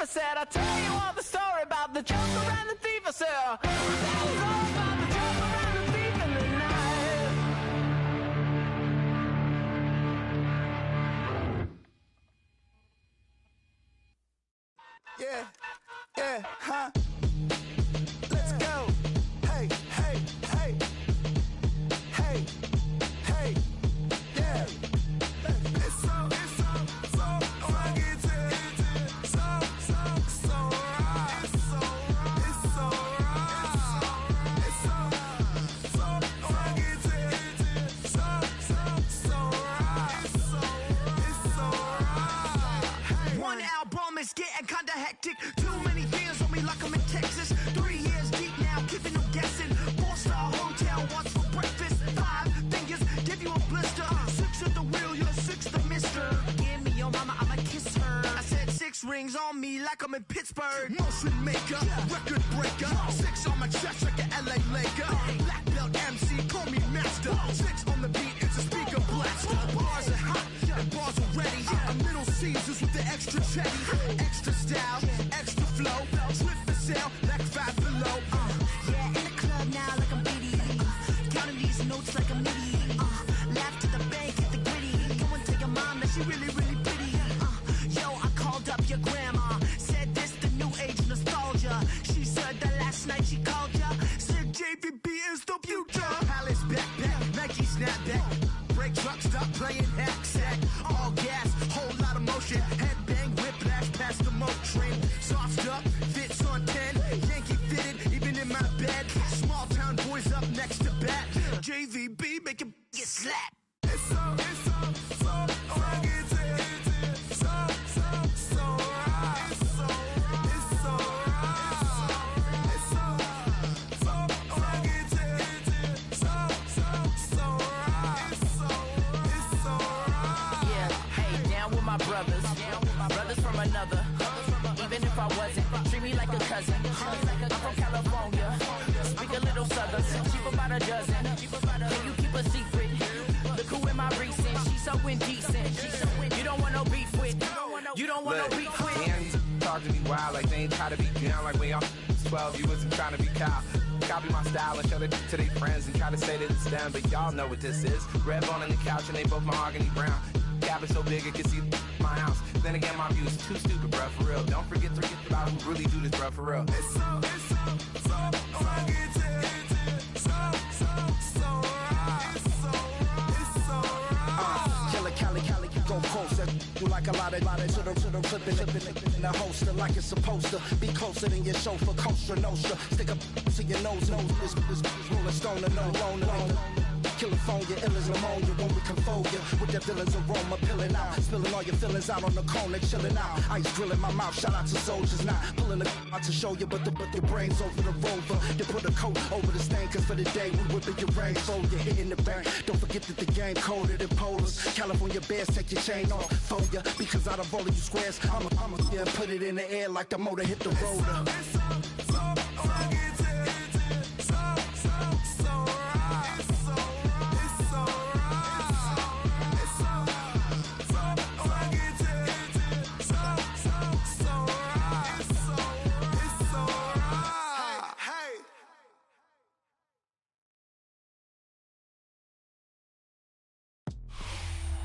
said, I'll tell you all the story about the joker and the thief. I said, that was all about the joker and the thief in the night. Yeah, yeah, huh? Let's go. Hey, hey, hey. Hey, hey, yeah. It's so rugged. So right. It's so rugged. It's so right. It's so right. One album is getting kinda hectic. Too many fans on me like I'm in Texas. 3 years deep now, keeping them guessing. 4-star hotel, what's for breakfast? 5 fingers, give you a blister. 6 at the wheel, you're 6 the mister. Give me your mama, I'ma kiss her. I said 6 rings on me like I'm in Pittsburgh. Motion maker, record breaker. 6 on my chest like an LA Laker. Black belt MC, call me master. 6 on the beat, it's a speaker blaster. Bars are hot, and bars are ready. A middle Caesars with the extra chetty. Extra style, extra flow. Slip for sale, like 5 below. Yeah, in the club now like I'm Biddy. Counting these notes like a MIDI. Laugh to the bank, hit the gritty. Go and tell your mom that she really, really pretty. Yo, I called up your grandma. Said this the new age nostalgia. She said that last night she called ya. Said JVB is the future. Palace backpack, Nike snapback. Break truck, stop playing hack sack. All gas, whole lot of motion. Headbang, whiplash, past the moat train. Soft up, fits on 10. Yankee fitted, even in my bed. Small town boys up next to bat. JVB, make it get slapped. It's so rugged. So right. It's so right. It's so rugged. So right. Yeah, hey, down with my brothers. Brothers from another. Even if I wasn't, treat me like a cousin. I'm from California. Speak a little southern. Cheap about a dozen. Can you keep a secret? Look who in my recent. She's so indecent. You don't want no beef with. You don't want no beef with. Man, talk to me wild like they ain't try to be down like when y'all 12. You wasn't trying to be Kyle. Copy my style and show it to their friends and try to say that it's them, but y'all know what this is. Red bone on the couch and they both mahogany brown. Cabin so big it can see my house. Then again, my view is too stupid, bruh, for real. Don't forget to forget about who really do this, bruh, for real. It's so rugged. So right. It's so right. Killer Cali, go coast. That you like a lot of to the clipping in the holster like it's supposed to be closer than your chauffeur. Coaster Nostra, stick up to your nose. This rolling stone and no loner. California, ill as pneumonia when we confold you with that villain's aroma, pilling out, spilling all your feelings out on the corner, chilling out. Ice grilling my mouth, shout out to soldiers, not pulling the out to show you, but your brains over the rover. They put a coat over the stain, cause for the day we whipping your brains, so you're hitting the bank. Don't forget that the game coded in polars. California bears, take your chain off for ya, because out of all of you squares, I'ma yeah, put it in the air like the motor hit the roller.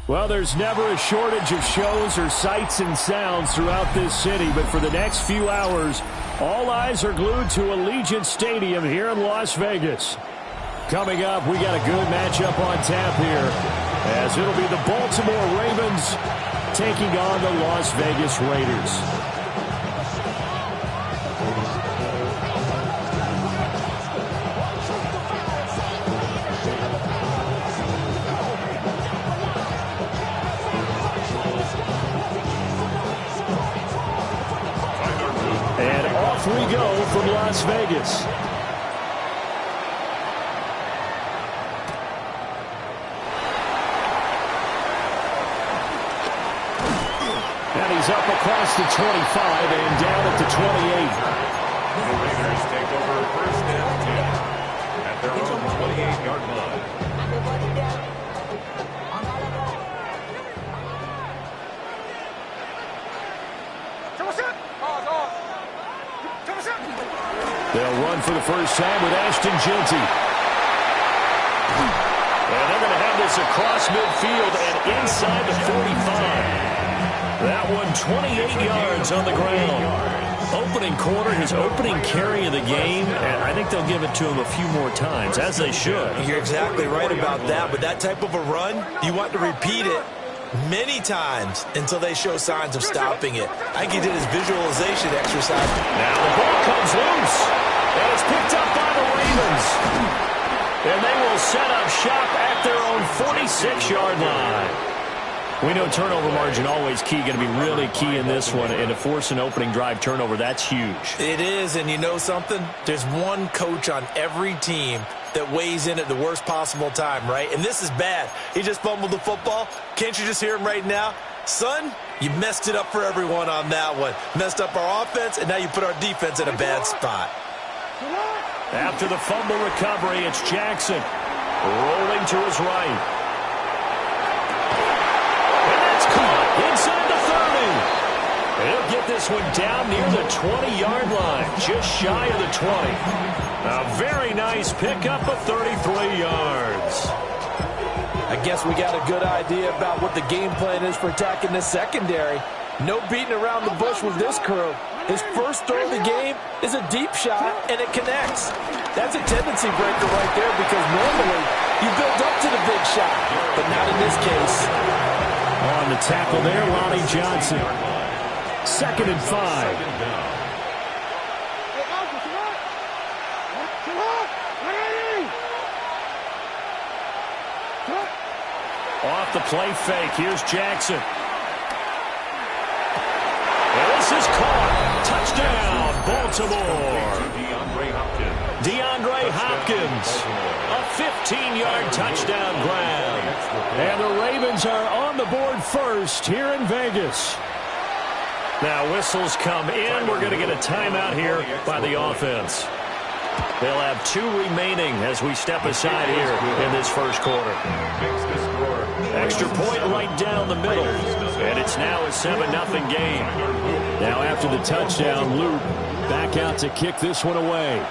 Well, there's never a shortage of shows or sights and sounds throughout this city, but for the next few hours, all eyes are glued to Allegiant Stadium here in Las Vegas. Coming up, we got a good matchup on tap here, as it'll be the Baltimore Ravens taking on the Las Vegas Raiders. Off we go from Las Vegas. And he's up across the 25 and down at the 28. The Raiders take over first and 10 at their own 28-yard line. Pause, They'll run for the first time with Ashton Jeanty. And they're going to have this across midfield and inside the 45. That one 28 yards on the ground. Opening quarter, his opening carry of the game, and I think they'll give it to him a few more times, as they should. You're exactly right about that, but that type of a run, you want to repeat it many times until they show signs of stopping it. I think he did his visualization exercise. Now the ball comes loose, and it's picked up by the Ravens. And they will set up shop at their own 46-yard line. We know turnover margin always key, going to be really key in this one. And to force an opening drive turnover, that's huge. It is, and you know something? There's one coach on every team that weighs in at the worst possible time, right? And this is bad. He just fumbled the football. Can't you just hear him right now? Son, you messed it up for everyone on that one. Messed up our offense, and now you put our defense in a bad spot. After the fumble recovery, it's Jackson rolling to his right. Inside the 30. He'll get this one down near the 20-yard line, just shy of the 20. A very nice pickup of 33 yards. I guess we got a good idea about what the game plan is for attacking this secondary. No beating around the bush with this crew. His first throw of the game is a deep shot, and it connects. That's a tendency breaker right there because normally you build up to the big shot, but not in this case. On the tackle there, Lonnie Johnson. 2nd and 5. Off the play fake. Here's Jackson. And this is caught. Touchdown, Baltimore. DeAndre Hopkins. A 15-yard touchdown grab. And the Ravens are on the board first here in Vegas. Now whistles come in. We're going to get a timeout here by the offense. They'll have 2 remaining as we step aside here in this first quarter. Extra point right down the middle. And it's now a 7-0 game. Now after the touchdown, Luke back out to kick this one away.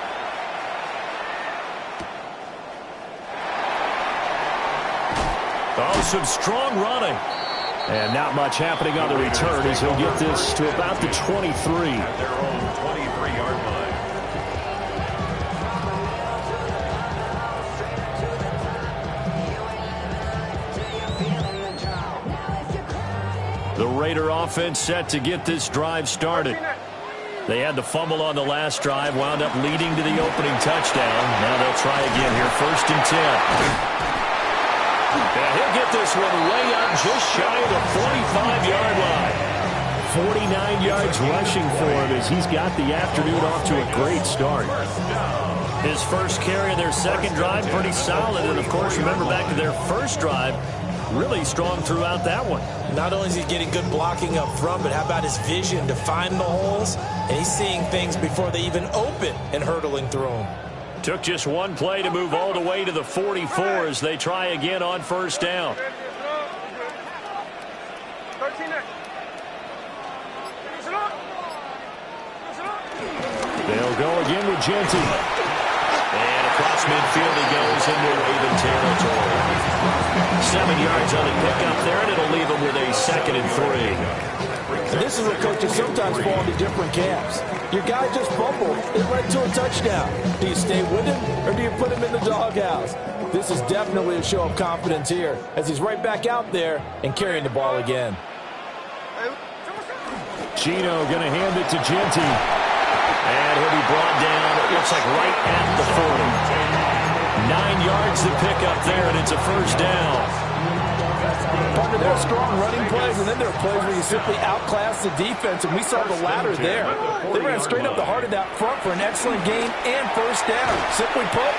Oh, some strong running. And not much happening on the return as he'll get this to about the 23. At their own 23-yard line. The Raider offense set to get this drive started. They had the fumble on the last drive, wound up leading to the opening touchdown. Now they'll try again here, 1st and 10. And he'll get this one way up just shy of the 45-yard line. 49 yards rushing for him as he's got the afternoon off to a great start. His first carry of their second drive, pretty solid. And, of course, remember back to their first drive, really strong throughout that one. Not only is he getting good blocking up front, but how about his vision to find the holes? And he's seeing things before they even open and hurdling through them. Took just one play to move all the way to the 44 as they try again on 1st down. They'll go again with Jeanty. And across midfield he goes into Raven territory. 7 yards on the pickup there, and it'll leave him with a 2nd and 3. And this is where coaches sometimes fall into different camps. Your guy just fumbled. It led to a touchdown. Do you stay with him, or do you put him in the doghouse? This is definitely a show of confidence here as he's right back out there and carrying the ball again. Gino going to hand it to Jeanty. And he'll be brought down, it looks like right at the 40. 9 yards to pick up there, and it's a 1st down. Partner, there are strong running plays, and then there are plays where you simply outclass the defense, and we saw the latter there. They ran straight up the heart of that front for an excellent gain and 1st down. Simply put,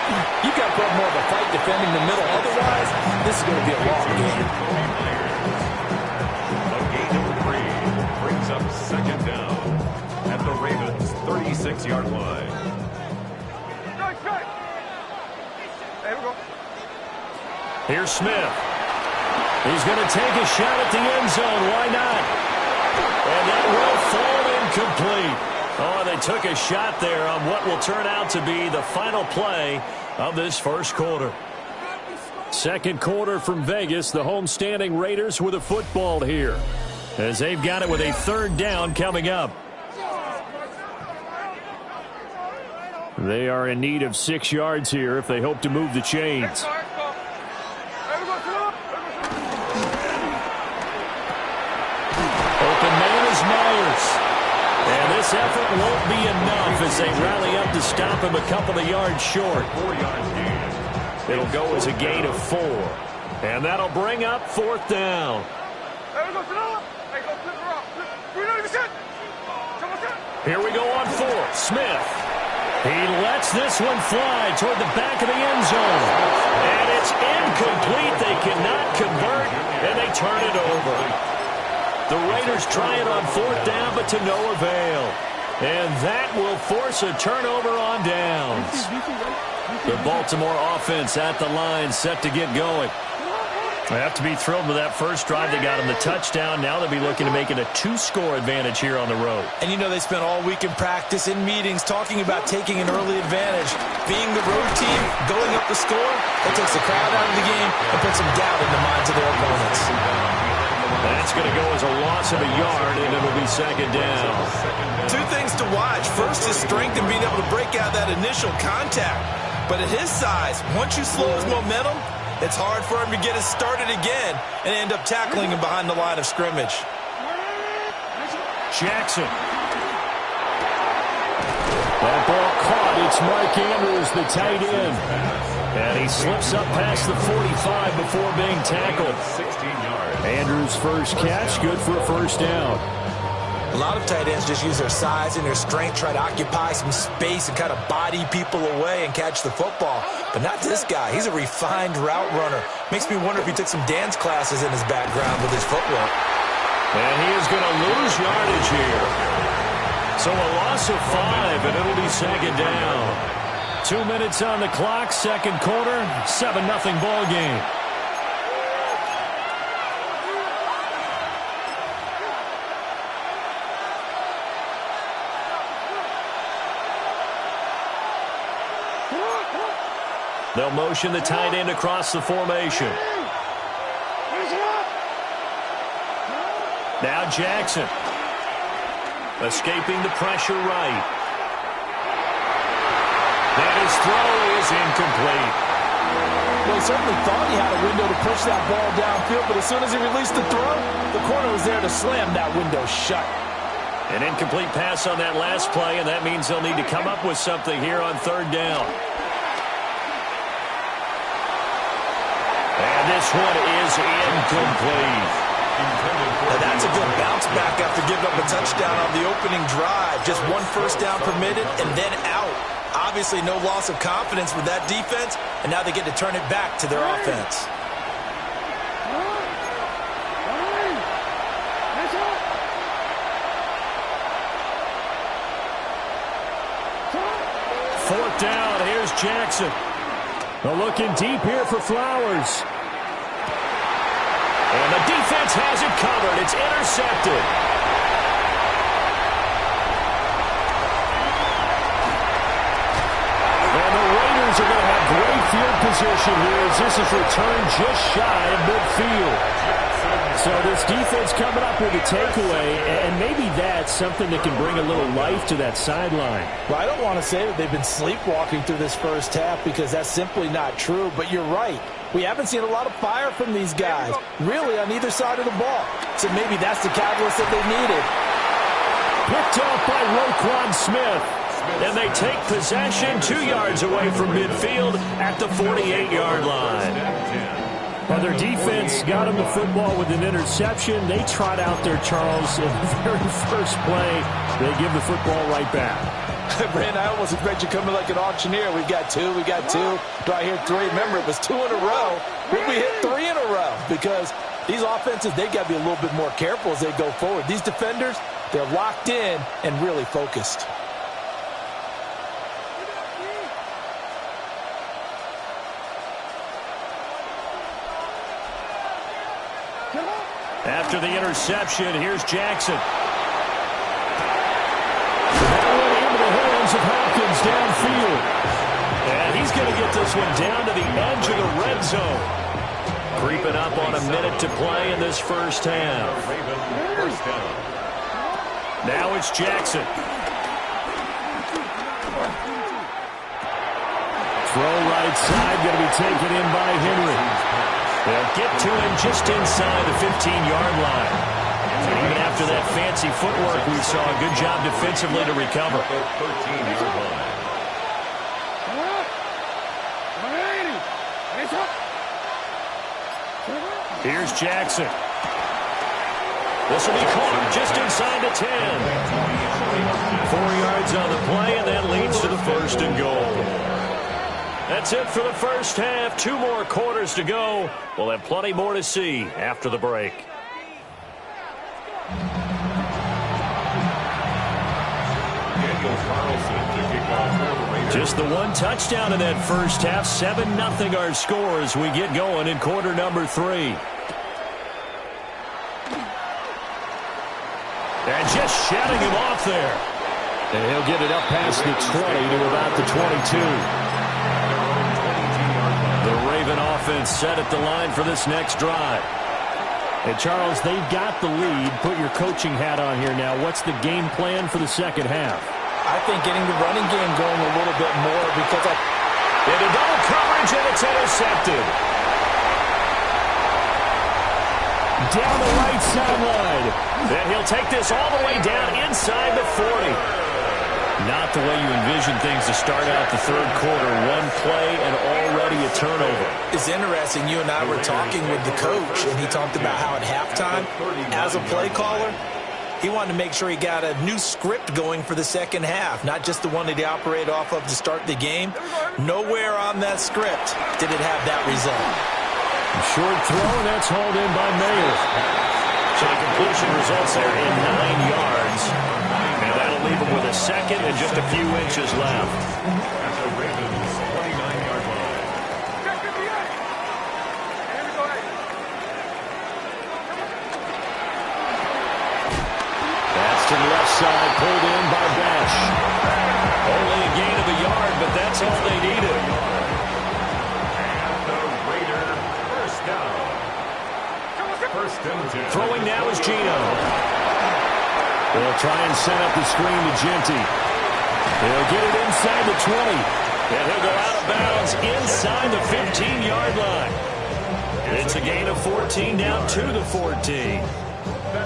you've got to put more of a fight defending the middle. Otherwise, this is going to be a long game. Gain number 3 brings up 2nd down at the Ravens' 36-yard line. Here's Smith. He's going to take a shot at the end zone. Why not? And that will fall incomplete. Oh, they took a shot there on what will turn out to be the final play of this first quarter. Second quarter from Vegas, the homestanding Raiders with a football here, as they've got it with a third down coming up. They are in need of 6 yards here if they hope to move the chains. Open man is Myers. And this effort won't be enough as they rally up to stop him a couple of yards short. 4 yards gain. It'll go as a gain of 4. And that'll bring up fourth down. Here we go on fourth. Smith. He lets this one fly toward the back of the end zone. And it's incomplete. They cannot convert, and they turn it over. The Raiders try it on fourth down, but to no avail. And that will force a turnover on downs. The Baltimore offense at the line, set to get going. They have to be thrilled with that first drive. They got him the touchdown. Now they'll be looking to make it a 2-score advantage here on the road. And you know they spent all week in practice, in meetings, talking about taking an early advantage. Being the road team, going up the score, that takes the crowd out of the game and puts some doubt in the minds of their opponents. That's going to go as a loss of a yard, and it'll be second down. 2 things to watch. First, his strength and being able to break out that initial contact. But at his size, once you slow his momentum, it's hard for him to get it started again and end up tackling him behind the line of scrimmage. Jackson. That ball caught. It's Mark Andrews, the tight end. And he slips up past the 45 before being tackled. 16 yards. Andrews' first catch, good for a first down. A lot of tight ends just use their size and their strength, try to occupy some space and kind of body people away and catch the football. But not this guy. He's a refined route runner. Makes me wonder if he took some dance classes in his background with his footwork. And he is going to lose yardage here. So a loss of 5, and it'll be second down. 2 minutes on the clock, second quarter, 7-0 ball game. They'll motion the tight end across the formation. Now Jackson. Escaping the pressure right. And his throw is incomplete. Well, he certainly thought he had a window to push that ball downfield, but as soon as he released the throw, the corner was there to slam that window shut. An incomplete pass on that last play, and that means they'll need to come up with something here on third down. And this one is incomplete. Now that's a good bounce back after giving up a touchdown on the opening drive. Just 1 first down permitted and then out. Obviously no loss of confidence with that defense, and now they get to turn it back to their offense. Fourth down, here's Jackson. Looking deep here for Flowers. And the defense has it covered. It's intercepted. And the Raiders are going to have great field position here as this is returned just shy of midfield. So this defense coming up with a takeaway, and maybe that's something that can bring a little life to that sideline. Well, I don't want to say that they've been sleepwalking through this first half because that's simply not true, but you're right. We haven't seen a lot of fire from these guys, really on either side of the ball. So maybe that's the catalyst that they needed. Picked off by Roquan Smith. And they take possession 2 yards away from midfield at the 48-yard line. Well, their defense got them the football with an interception. They trot out there, Charles, in the very first play. They give the football right back. Brandon, I almost expect you coming like an auctioneer. We got 2. Do I hear 3? Remember, it was 2 in a row. Will we hit 3 in a row? Because these offenses, they've got to be a little bit more careful as they go forward. These defenders, they're locked in and really focused. After the interception, here's Jackson. That throws of Hopkins downfield. And he's going to get this one down to the edge of the red zone. Creeping up on a minute to play in this first half. Now it's Jackson. Throw right side, going to be taken in by Henry. They'll get to him just inside the 15-yard line. And even after that fancy footwork we saw, a good job defensively to recover. 13-yard line. Here's Jackson. This will be caught just inside the 10. 4 yards on the play, and that leads to the first and goal. That's it for the first half. 2 more quarters to go. We'll have plenty more to see after the break. Just the one touchdown in that first half. 7-0 our score as we get going in quarter number 3. And just shutting him off there. And he'll get it up past the 20 to about the 22. The Raven offense set at the line for this next drive. Hey, Charles, they've got the lead. Put your coaching hat on here now. What's the game plan for the second half? I think getting the running game going a little bit more because into double coverage, and it's intercepted. Down the right sideline. Then he'll take this all the way down inside the 40. Not the way you envision things to start out the third quarter. One play and already a turnover. It's interesting. You and I were talking with the coach, and he talked about how at halftime, as a play caller, he wanted to make sure he got a new script going for the second half, not just the one that he operated off of to start the game. Nowhere on that script did it have that result. Short throw, and that's hauled in by Mayer. So the completion results there in 9 yards. And that'll leave him with a second and just a few inches left. At the Ravens' 29-yard line. That's to the left side, pulled in by Bash. Only a gain of a yard, but that's all they needed. Throwing now is Gino. They'll try and set up the screen to Genty. They'll get it inside the 20. And he'll go out of bounds inside the 15-yard line. It's a gain of 14 down to the 14.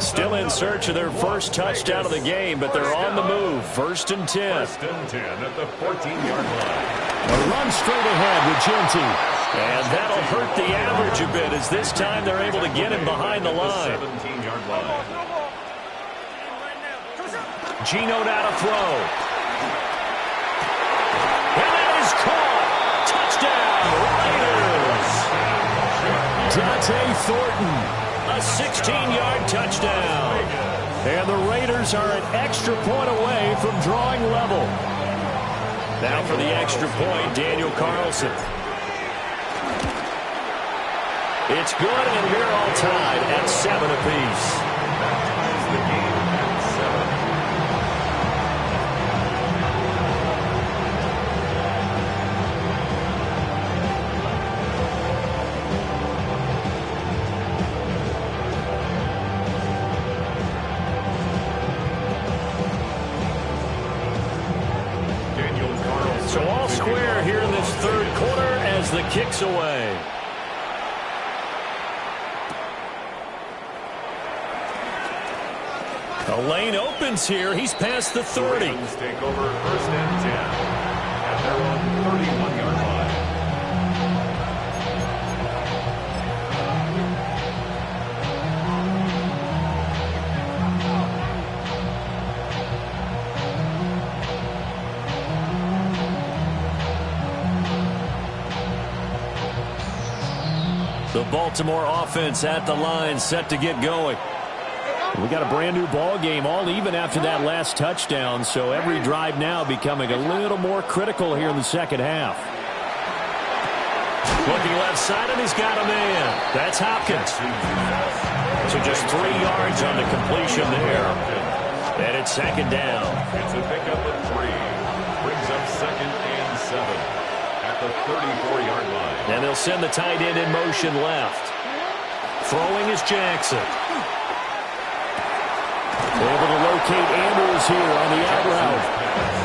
Still in search of their first touchdown of the game, but they're on the move. 1st and 10. 1st and 10 at the 14-yard line. A run straight ahead with Genty. And that'll hurt the average a bit as this time they're able to get him behind the line. 17-yard line. Gino now to throw. And that is caught. Touchdown, Raiders. Dante Thornton, a 16-yard touchdown. And the Raiders are an extra point away from drawing level. Now for the extra point, Daniel Carlson. It's good, and we're all tied at 7 apiece. That ties the game at 7. Daniel Carlson. So all square here in this third quarter as the kick's away. The lane opens here. He's past the 30. Ravens take over 1st and 10 at their own 31-yard line. The Baltimore offense at the line, set to get going. We got a brand new ball game, all even after that last touchdown, so every drive now becoming a little more critical here in the second half. Looking left side, and he's got a man. That's Hopkins. So just 3 yards on the completion there. And it's 2nd down. It's a pickup of 3. 2nd and 7 at the 34-yard line. And they'll send the tight end in motion left. Throwing is Jackson. Able to locate Andrews here on the out route.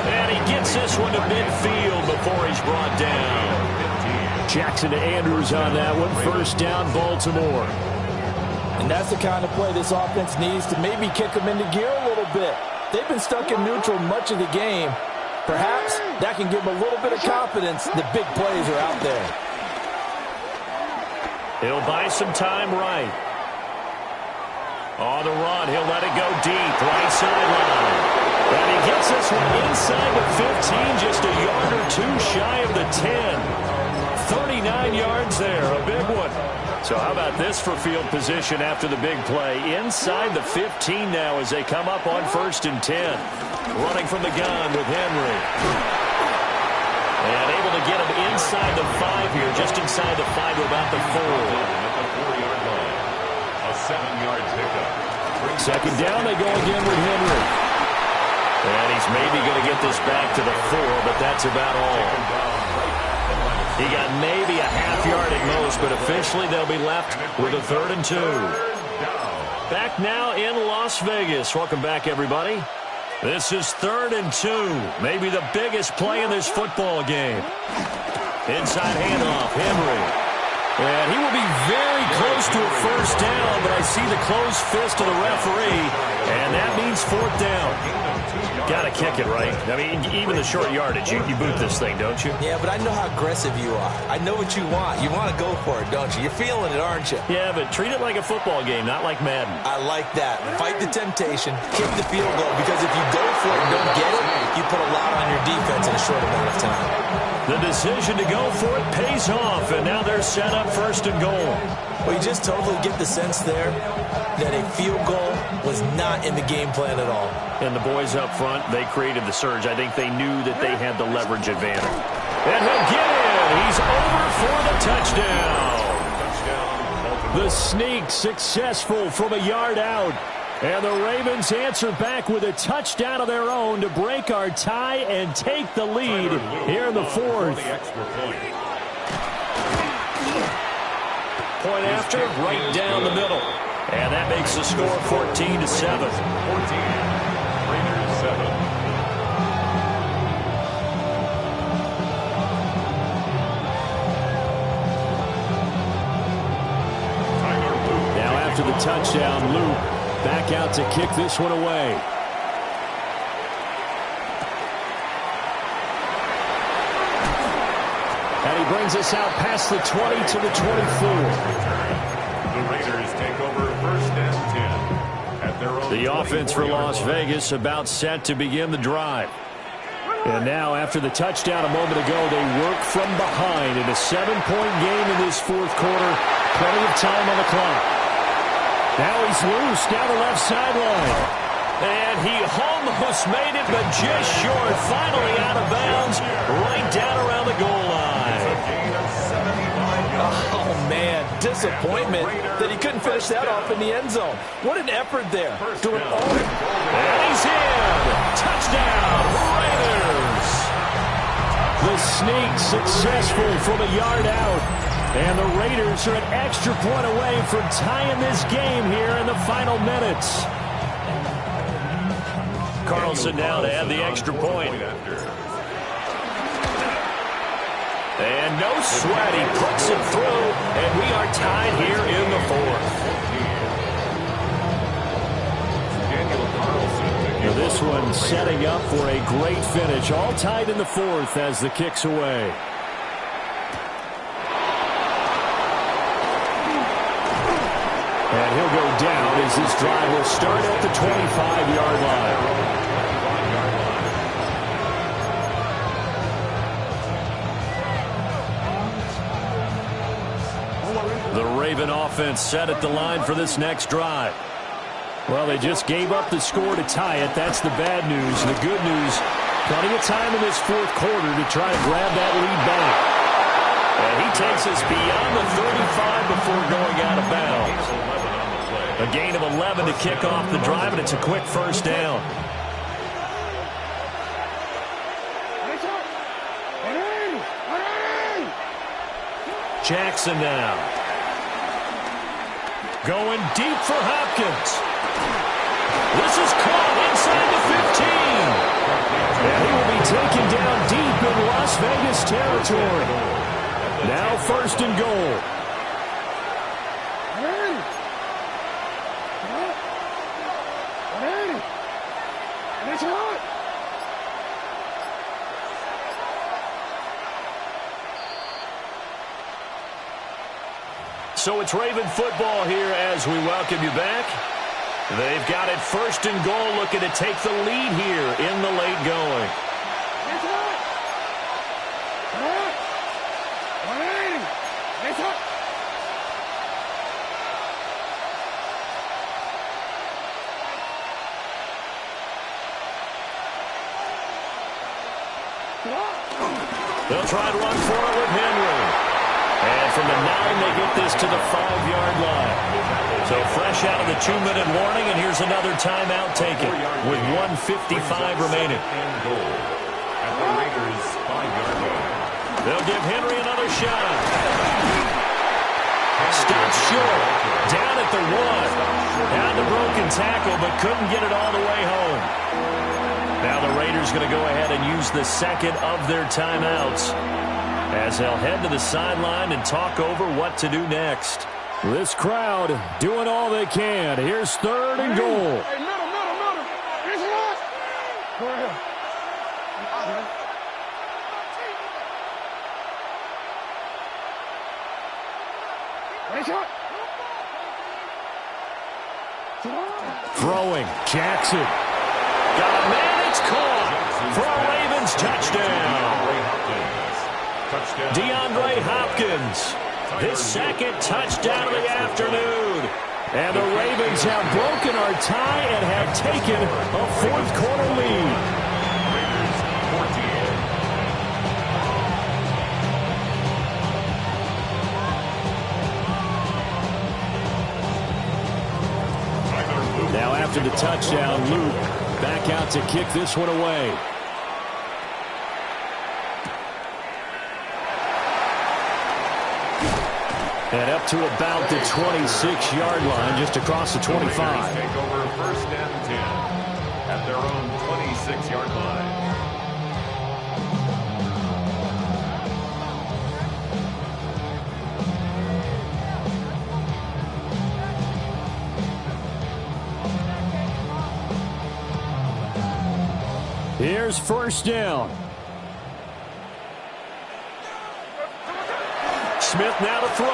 And he gets this one to midfield before he's brought down. Jackson to Andrews on that one. First down, Baltimore. And that's the kind of play this offense needs to maybe kick them into gear a little bit. They've been stuck in neutral much of the game. Perhaps that can give them a little bit of confidence that big plays are out there. He'll buy some time right. On the run, he'll let it go deep, right sideline. And he gets this one inside the 15, just a yard or two shy of the 10. 39 yards there, a big one. So how about this for field position after the big play? Inside the 15 now as they come up on 1st and 10. Running from the gun with Henry. And able to get him inside the 5 here, just inside the 5 to about the 4. At the 4-yard line. A 7-yard pickup. Second down, they go again with Henry. And he's maybe going to get this back to the 4, but that's about all. He got maybe a half yard at most, but officially they'll be left with a 3rd and 2. Back now in Las Vegas. Welcome back, everybody. This is 3rd and 2. Maybe the biggest play in this football game. Inside handoff, Henry. And he will be very close to a first down, but I see the closed fist of the referee, and that means 4th down. Got to kick it, right? I mean, even the short yardage, you boot this thing, don't you? Yeah, but I know how aggressive you are. I know what you want. You want to go for it, don't you? You're feeling it, aren't you? Yeah, but treat it like a football game, not like Madden. I like that. Fight the temptation, kick the field goal, because if you go for it and don't get it, you put a lot on your defense in a short amount of time. The decision to go for it pays off, and now they're set up 1st and goal. Well, you just totally get the sense there that a field goal was not in the game plan at all. And the boys up front, they created the surge. I think they knew that they had the leverage advantage. And he'll get in. He's over for the touchdown. The sneak successful from a yard out. And the Ravens answer back with a touchdown of their own to break our tie and take the lead here in the 4th. Point after, right down the middle. And that makes the score 14-7. 14. Raiders 7. Now after the touchdown, Luke back out to kick this one away. And he brings us out past the 20 to the 24. The Raiders take over 1st and 10 at their own. The offense for Las Vegas about set to begin the drive. And now after the touchdown a moment ago, they work from behind in a 7-point game in this 4th quarter. Plenty of time on the clock. Now he's loose down the left sideline. And he almost made it, but just short. Finally out of bounds, right down around the goal line. Oh, man, disappointment that he couldn't finish that off in the end zone. What an effort there. Doing all. And he's in. Touchdown, Raiders. The sneak successful from a yard out. And the Raiders are an extra point away from tying this game here in the final minutes. Carlson now to add the extra point. And no sweat, he puts it through, and we are tied here in the 4th. Now this one setting up for a great finish, all tied in the 4th as the kick's away. And he'll go down as this drive will start at the 25-yard line. The Raven offense set at the line for this next drive. Well, they just gave up the score to tie it. That's the bad news. The good news, plenty of time in this 4th quarter to try to grab that lead back. And he takes us beyond the 35 before going out of bounds. A gain of 11 to kick off the drive, and it's a quick first down. Jackson now. Going deep for Hopkins. This is caught inside the 15. And he will be taken down deep in Las Vegas territory. Now 1st and goal. So it's Raven football here as we welcome you back. They've got it 1st and goal, looking to take the lead here in the late going. They'll try to run for it with Henry. And from the 9, they get this to the 5-yard line. So fresh out of the 2-minute warning, and here's another timeout taken with 1:55 remaining. At the Raiders' 5-yard line. They'll give Henry another shot. Stopped short. Down at the 1. Down the broken tackle, but couldn't get it all the way home. Now the Raiders going to go ahead and use the second of their timeouts, as they'll head to the sideline and talk over what to do next. This crowd doing all they can. Here's 3rd and goal. Hey, middle. Here's yours. Go ahead. Throwing. Jackson. Got a man. It's caught for a Ravens touchdown. DeAndre Hopkins, his 2nd touchdown of the afternoon. And the Ravens have broken our tie and have taken a 4th quarter lead. Now after the touchdown, Luke back out to kick this one away. And up to about the 26-yard line, just across the 25. Take over 1st and 10 at their own 26-yard line. Here's 1st down. Smith now to throw.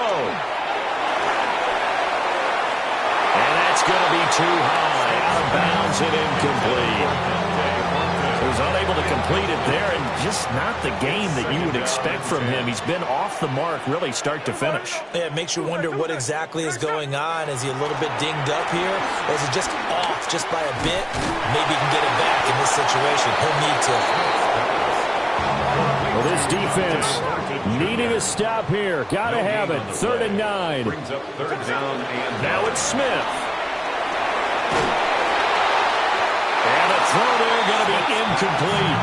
And that's going to be too high. Out of bounds and incomplete. He was unable to complete it there, and just not the game that you would expect from him. He's been off the mark really start to finish. Yeah, it makes you wonder what exactly is going on. Is he a little bit dinged up here? Or is he just off just by a bit? Maybe he can get it back in this situation. He'll need to. Well, this defense needing a stop here. Got to have it. 3rd and 9. Brings up 3rd down and now it's Smith. And a throw there going to be incomplete.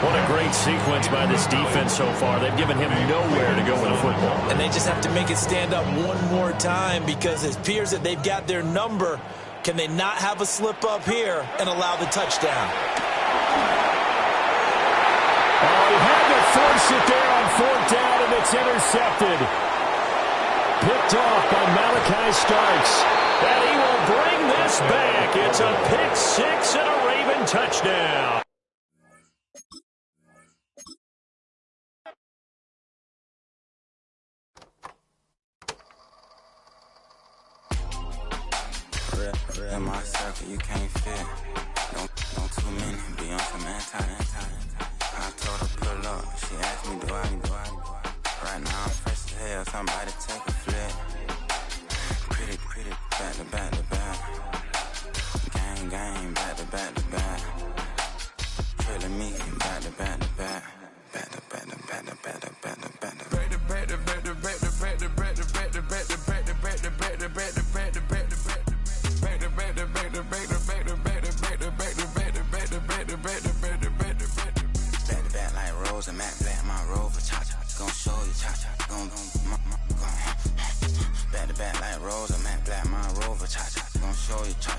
What a great sequence by this defense so far. They've given him nowhere to go with football. And they just have to make it stand up one more time, because it appears that they've got their number. Can they not have a slip up here and allow the touchdown? Oh, he had to force it there on 4th down, and it's intercepted. Picked off by Malachi Starks. And he will bring this back. It's a pick 6 and a Raven touchdown. In my circle, you can't fit. Don't too many be on some anti. I told her pull up. She asked me, do I? Right now I'm fresh as hell. Somebody take a flip. Pretty, back to back. Gang, back to back. Trailing me, back to back. told you, chop,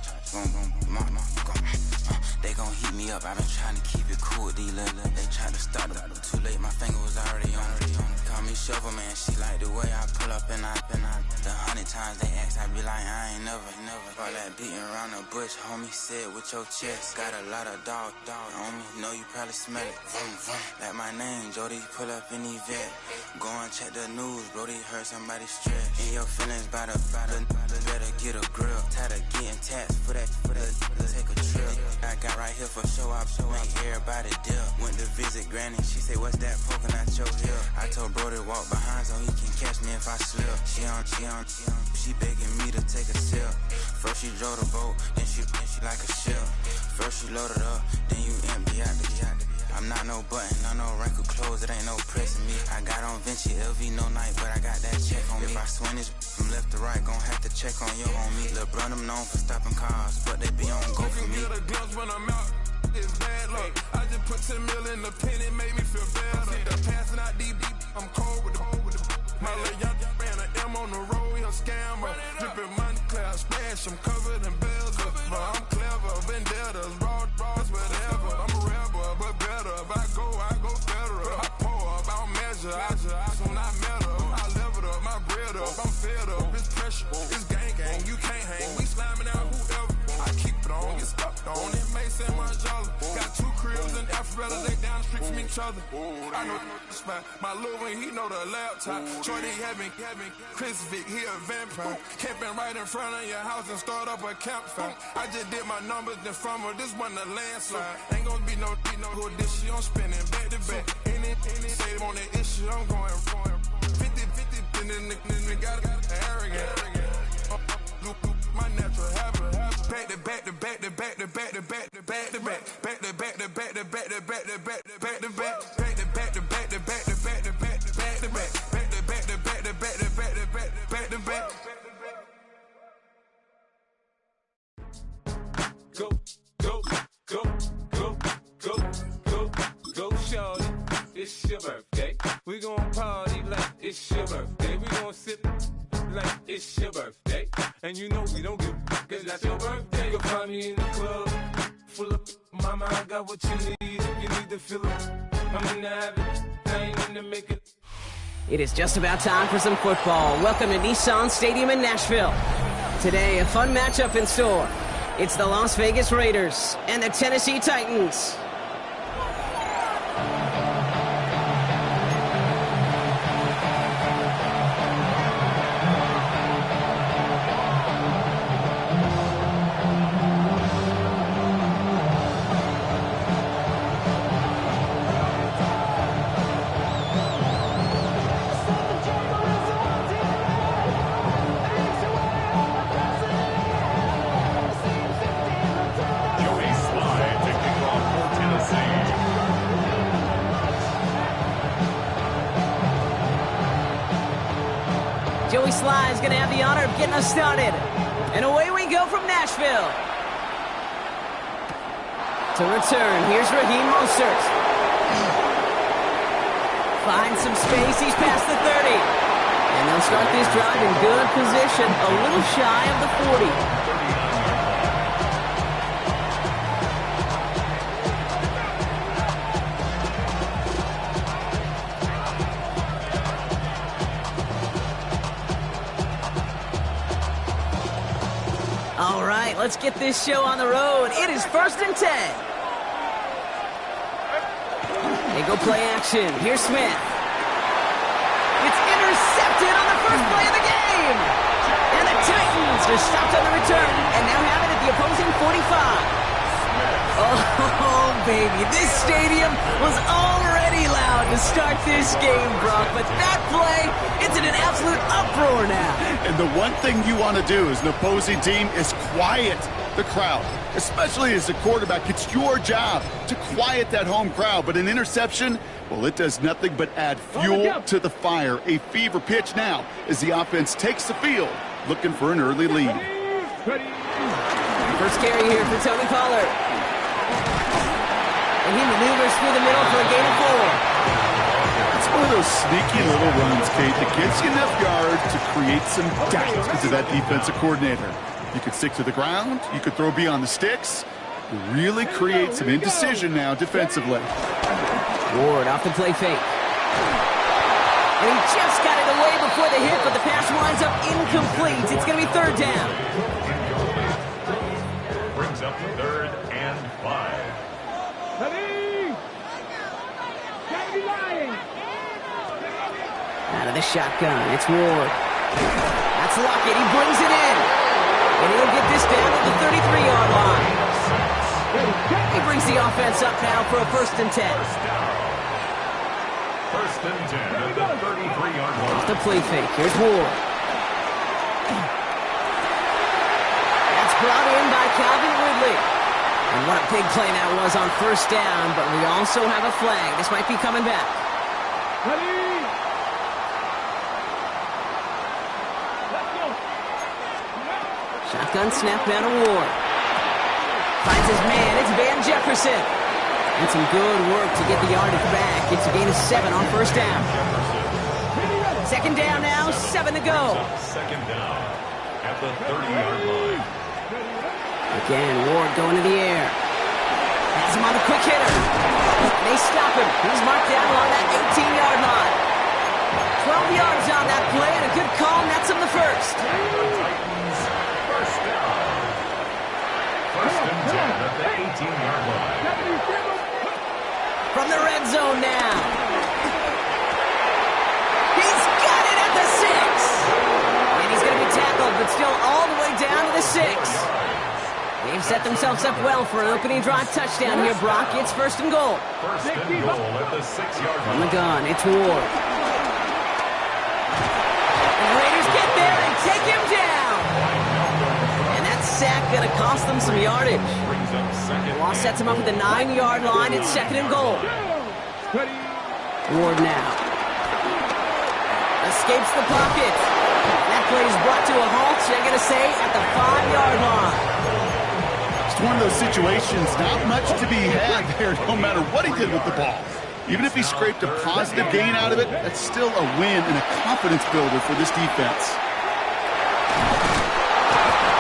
they gon' heat me up. I've been trying to keep it cool with these little. They tried to start it. Too late, my finger was already on it. Call me Shovel Man. She like the way I pull up and I. The 100 times they ask, I be like, I ain't never. All that beating around the bush, homie. Said with your chest. Got a lot of dog on me. Know you probably smell it. Like my name, Jody. Pull up in the vet. Go and check the news, Brody. Heard somebody stress. In your feelings by the better get a grill. Tired of getting taxed for that. Take a trip. I got right here for show up, make everybody deal. Went to visit Granny, she say, what's that poking out your heel? I told bro to walk behind so he can catch me if I slip. She begging me to take a sip. First she drove the boat, then she like a ship. First she loaded up, then you empty out the I'm not no button, not no wrinkled clothes, it ain't no pressing me. I got on Vinci, LV, no night, but I got that check on me. If I swing this from left to right, gon' have to check on your homie. Lil' bro, them known for stopping cars, but they be on go for me. You can get a glimpse when I'm out, it's bad luck. I just put 10 mil in the pen, it made me feel better. The passing out deep, I'm cold with the my little young ran an M on the road, he a scammer. Dripping money, clear, splash, I'm covered in bells. But I'm clever, vendettas, raw, whatever. I'm a rebel, but better. If I go federal. I pour up, I don't measure. I soon I met her. I leveled up, my bread up. I'm fed up, it's pressure. It's gang, you can't hang. We slamming out whoever. I keep it on, get stuck on. It may say my jolly. Got 2 cribs in Alpharetta, they down the street from each other. I know the spot. My little one, he know the laptop. Shorty having Chris Vic, he a vampire. Camping right in front of your house and start up a campfire. I just did my numbers then from her, this one a landslide. Ain't gonna be no who this shit, I'm spinning back to back. Any say on that issue, I'm going 50, and then the got arrogant. My natural habit. Back to back to back to back to back to back to back to back. Back to back to back to back to back to back to back to back. Back to back to back to back to back to back to back to back. Back to back to back to back to back to back to back. Go, go, go, go, go, go, go, shorty. It's your birthday. We gon' party like it's your birthday. We gon' sip like it's your birthday. And you know we don't give cause that's your birthday. You'll find me in the club full of mama, I got what you need. If you need to fill it, I'm in the habit. I ain't in the make it. It is just about time for some football. Welcome to Nissan Stadium in Nashville. Today, a fun matchup in store. It's the Las Vegas Raiders and the Tennessee Titans. Joey Sly is going to have the honor of getting us started. And away we go from Nashville. To return, here's Raheem Mostert. Finds some space, he's past the 30. And they'll start this drive in good position, a little shy of the 40. All right, let's get this show on the road. It is 1st and 10. They go play action. Here's Smith. It's intercepted on the first play of the game. And the Titans are stopped on the return and now have it at the opposing 45. Oh, baby, this stadium was already loud to start this game, Brock, but that play, it's in an absolute uproar now. And the one thing you want to do as an opposing team is quiet the crowd, especially as a quarterback. It's your job to quiet that home crowd, but an interception, well, it does nothing but add fuel to the fire. A fever pitch now as the offense takes the field, looking for an early lead. First carry here for Tony Pollard. And he maneuvers through the middle for a gain of 4. It's one of those sneaky little runs, Kate, that gets you enough yards to create some doubt into that defensive coordinator. You could stick to the ground. You could throw beyond the sticks. Really create some indecision now defensively. Ward off the play fake. And he just got it away before the hit, but the pass winds up incomplete. It's going to be third down. Brings up 3rd and 5. Out of the shotgun, it's Ward. That's Lockett. He brings it in. And he'll get this down to the 33-yard line. He brings the offense up now for a 1st and 10. 1st and 10 at the 33-yard line. Off the play fake. Here's Ward. That's brought in by Calvin Ridley. And what a big play that was on 1st down, but we also have a flag. This might be coming back. Shotgun snap out of Ward. Finds his man. It's Van Jefferson. And some good work to get the yardage back. It's a gain of 7 on 1st down. 2nd down now, 7 to go. 2nd down at the 30-yard line. Again, Ward going to the air. Has him on a quick hitter. And they stop him. He's marked down along that 18-yard line. 12 yards on that play and a good call, and that's him the 1st. Titans, 1st down. 1st and 10 at the 18-yard line. From the red zone now. He's got it at the 6. And he's going to be tackled, but still all the way down to the 6. They've set themselves up well for an opening drive touchdown here, Brock. It's 1st and goal. 1st and goal at the 6-yard line. On the gun, it's Ward. The Raiders get there and take him down. And that sack going to cost them some yardage. Loss sets him up at the 9-yard line. It's 2nd and goal. Ward now. Escapes the pocket. And that play is brought to a halt, they're going to say, at the 5-yard line. It's one of those situations, not much to be had there, no matter what he did with the ball. Even if he scraped a positive gain out of it, that's still a win and a confidence builder for this defense.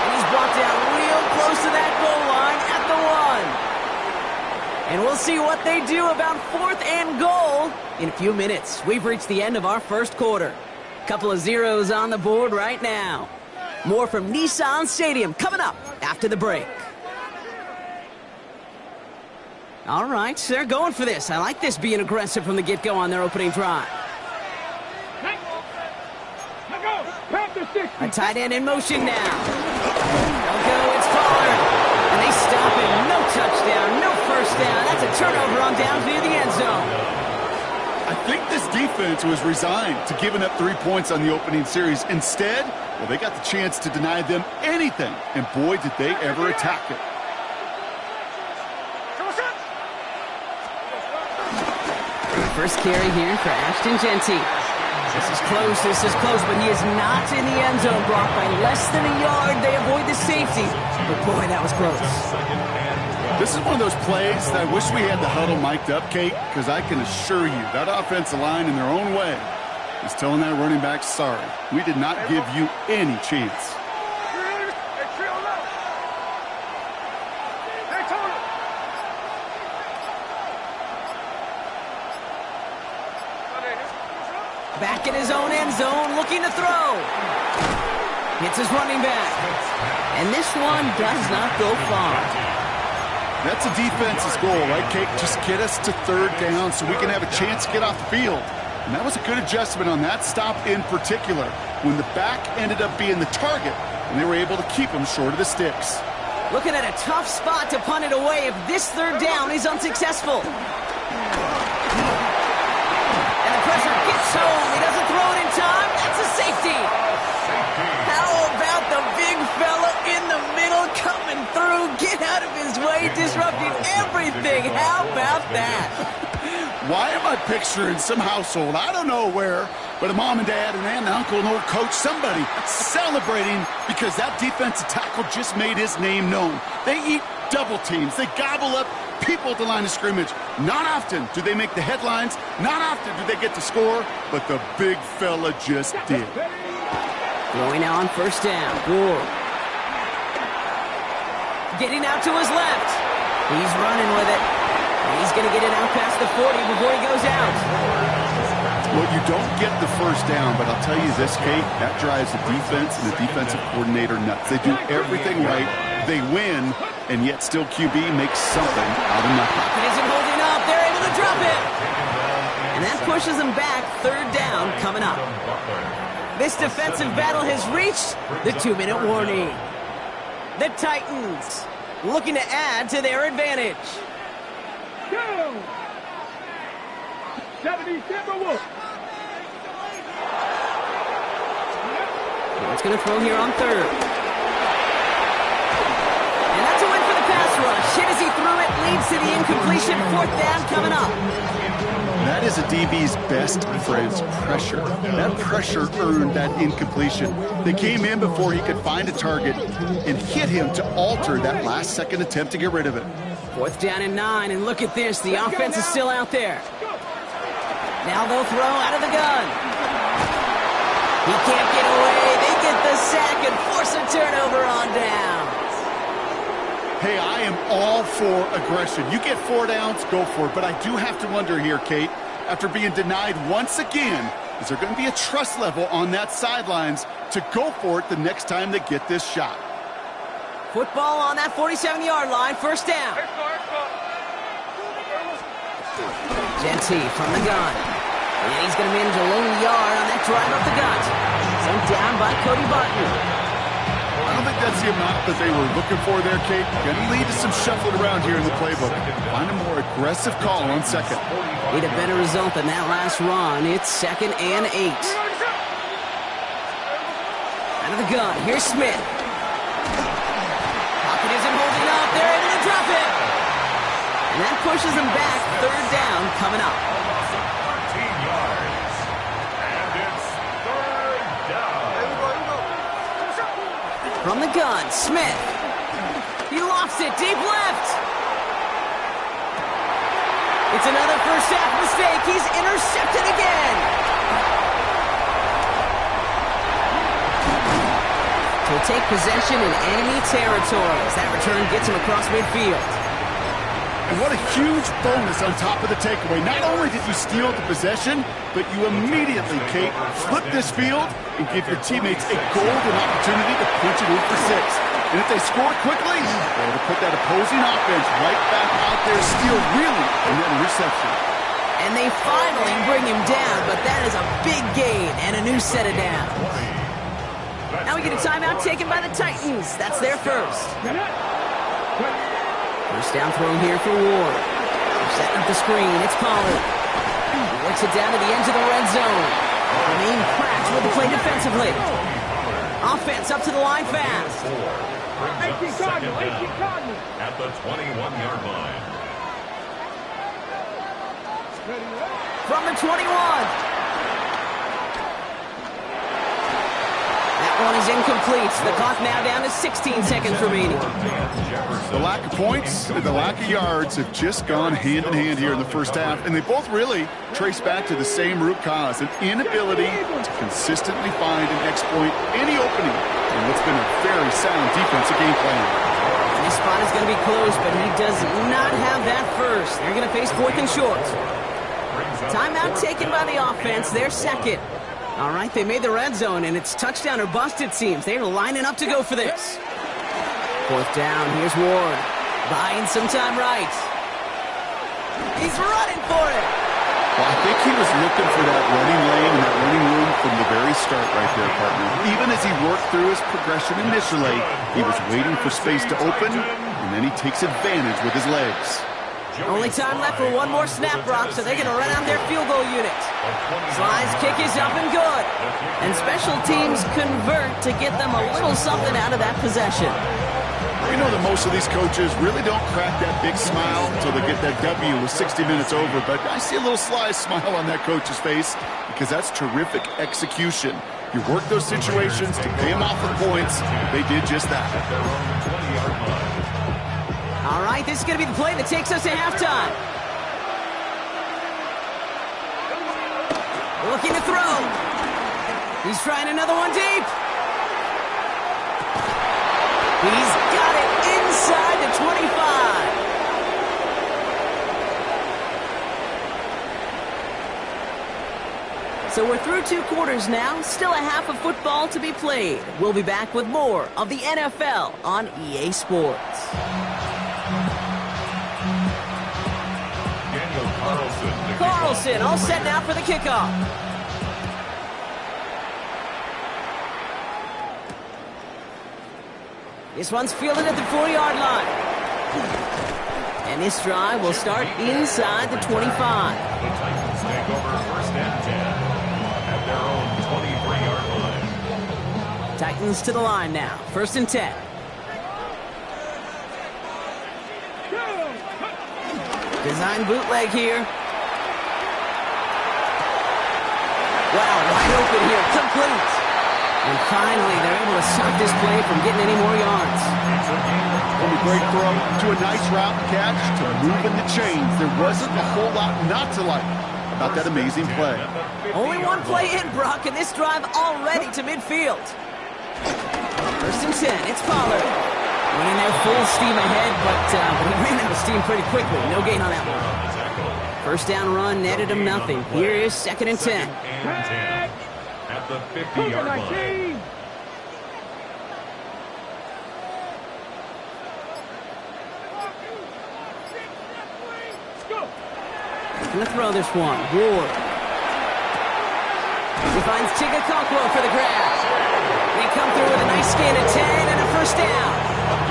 And he's brought down real close to that goal line at the 1. And we'll see what they do about 4th and goal in a few minutes. We've reached the end of our 1st quarter. Couple of zeros on the board right now. More from Nissan Stadium coming up after the break. All right, they're going for this. I like this being aggressive from the get-go on their opening drive. A tight end in motion now. They'll go, it's Pollard. And they stop him. No touchdown, no 1st down. That's a turnover on downs near the end zone. I think this defense was resigned to giving up 3 points on the opening series. Instead, well, they got the chance to deny them anything. And boy, did they ever attack it. First carry here for Ashton Genty. This is close, but he is not in the end zone, Brock. By less than a yard, they avoid the safety. But boy, that was close. This is one of those plays that I wish we had the huddle mic'd up, Kate, because I can assure you that offensive line in their own way is telling that running back, sorry, we did not give you any chance. Back in his own end zone, looking to throw. Hits his running back. And this one does not go far. That's a defense's goal, right, Kate? Just get us to 3rd down so we can have a chance to get off the field. And that was a good adjustment on that stop in particular, when the back ended up being the target, and they were able to keep him short of the sticks. Looking at a tough spot to punt it away if this 3rd down is unsuccessful. And the pressure gets home. He doesn't throw it in time. That's a safety. How about the big fella in the middle coming through? Get out of his way, disrupting everything. How about that? Why am I picturing some household, I don't know where, but a mom and dad, an aunt and uncle, an old coach, somebody celebrating because that defensive tackle just made his name known. They eat double teams. They gobble up people at the line of scrimmage. Not often do they make the headlines. Not often do they get to score, but the big fella just did. Throwing now on 1st down. Ward. Getting out to his left. He's running with it. He's going to get it out past the 40 before he goes out. Well, you don't get the first down, but I'll tell you this, Kate, that drives the defense and the defensive coordinator nuts. They do everything right. They win, and yet still QB makes something out of nothing. It isn't holding up. They're able to drop it. And that pushes them back. Third down coming up. This defensive battle has reached the 2-minute warning. The Titans looking to add to their advantage. 70 Timberwolves. It's going to throw here on third. And that's a win for the pass rush. Hit as he threw it, leads to the incompletion. Fourth down coming up. That is a DB's best friend, pressure. That pressure earned that incompletion. They came in before he could find a target and hit him to alter that last-second attempt to get rid of it. Fourth down and 9, and look at this. The offense is still out there. Now they'll throw out of the gun. He can't get away. They get the sack and force a turnover on downs. Hey, I am all for aggression. You get 4 downs, go for it. But I do have to wonder here, Kate, after being denied once again, is there going to be a trust level on that sidelines to go for it the next time they get this shot? Football on that 47-yard line, first down. Genty from the gun. And he's going to manage a lone yard on that drive up the gut. Sent down by Cody Barton. I don't think that's the amount that they were looking for there, Kate. Going to lead to some shuffling around here in the playbook. Find a more aggressive call on second. Need a better result than that last run. It's 2nd and 8. Out of the gun, here's Smith. Pocket isn't holding up. They're able to drop it. And that pushes them back. Third down coming up. 13 yards. And it's third down. From the gun, Smith. He lofts it deep left. It's another first half mistake. He's intercepted again. He'll take possession in enemy territory as that return gets him across midfield. And what a huge bonus on top of the takeaway. Not only did you steal the possession, but you immediately, Kate, flip this field and give your teammates a golden opportunity to punch it in for 6. And if they score quickly, they're able to put that opposing offense right back out there, steal really in that interception. And they finally bring him down, but that is a big gain and a new set of downs. Now we get a timeout taken by the Titans. That's their first. First down throw here for Ward. Setting up the screen. It's Pollard. He works it down to the edge of the red zone. Remain cracked with the play defensively. Offense up to the line fast. At the 21-yard line. From the 21. One is incomplete. The clock now down to 16 seconds remaining. The lack of points and the lack of yards have just gone hand in hand here in the first half, and they both really trace back to the same root cause, an inability to consistently find and exploit any opening in what's been a very sound defensive game plan. And this spot is going to be close, but he does not have that first. They're going to face 4th and short. Timeout taken by the offense. They're second. All right, they made the red zone, and it's touchdown or bust, it seems. They're lining up to go for this. 4th down, here's Ward. Buying some time right. He's running for it. Well, I think he was looking for that running lane and that running room from the very start right there, partner. Even as he worked through his progression initially, he was waiting for space to open, and then he takes advantage with his legs. Only time left for one more snap, Brock, so they're going to run out their field goal unit. Slide's kick is up and good. And special teams convert to get them a little something out of that possession. We know that most of these coaches really don't crack that big smile until they get that W with 60 minutes over, but I see a little sly smile on that coach's face because that's terrific execution. You work those situations to pay them off with points, and they did just that. All right, this is going to be the play that takes us to halftime. Looking to throw. He's trying another one deep. He's got it inside 2 quarters now, still a half of football to be played. We'll be back with more of the NFL on EA Sports. Carlson all set now for the kickoff. This one's fielded at the 4-yard line. And this drive will start inside the 25. The Titans take over first and 10 at their own 23-yard line. Titans to the line now. First and 10. Design bootleg here. Wow, wide open here. Complete. And finally, they're able to stop this play from getting any more yards. From a great throw to a nice route catch to moving the chains. There wasn't a whole lot not to like about that amazing play. Only one play in, Brock, and this drive already to midfield. First and 10, it's Pollard. Running there full steam ahead, but he ran out of steam pretty quickly. No gain on that one. First down run netted him nothing. Here is second and 10. At the 50-yard line. Gonna throw this one. Ward. He finds Tigakokwo for the grab. They come through with a nice gain of 10 and a first down.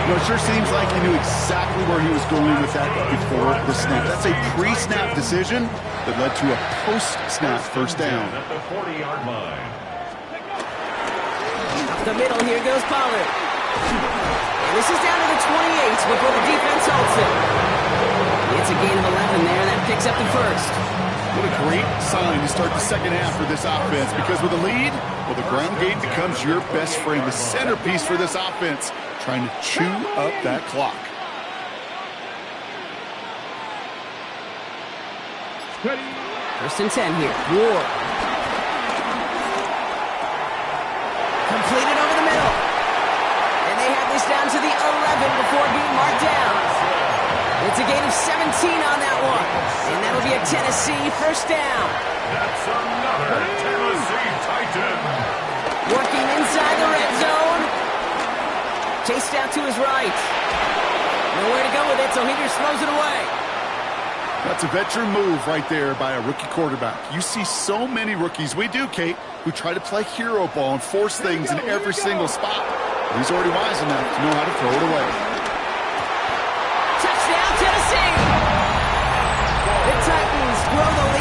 You know, it sure seems like he knew exactly where he was going with that before the snap. That's a pre-snap decision that led to a post-snap first down. At the 40-yard line. Up the middle, here goes Pollard. And this is down to the 28 before the defense halts it. It's a gain of 11 there. That picks up the first. What a great sign to start the second half for this offense, because with a lead, well, the ground game becomes your best friend, the centerpiece for this offense, trying to chew up that clock. First and 10 here. Ward. Completed over the middle. And they have this down to the 11 before being marked down. It's a gain of 17 on that one. And that'll be a Tennessee first down. That's another Tennessee Titan. Working inside the red zone. Chased out to his right. Nowhere to go with it, so he just throws it away. That's a veteran move right there by a rookie quarterback. You see so many rookies, we do, Kate, who try to play hero ball and force things in every single spot. He's already wise enough to know how to throw it away. Touchdown, Tennessee! The Titans grow the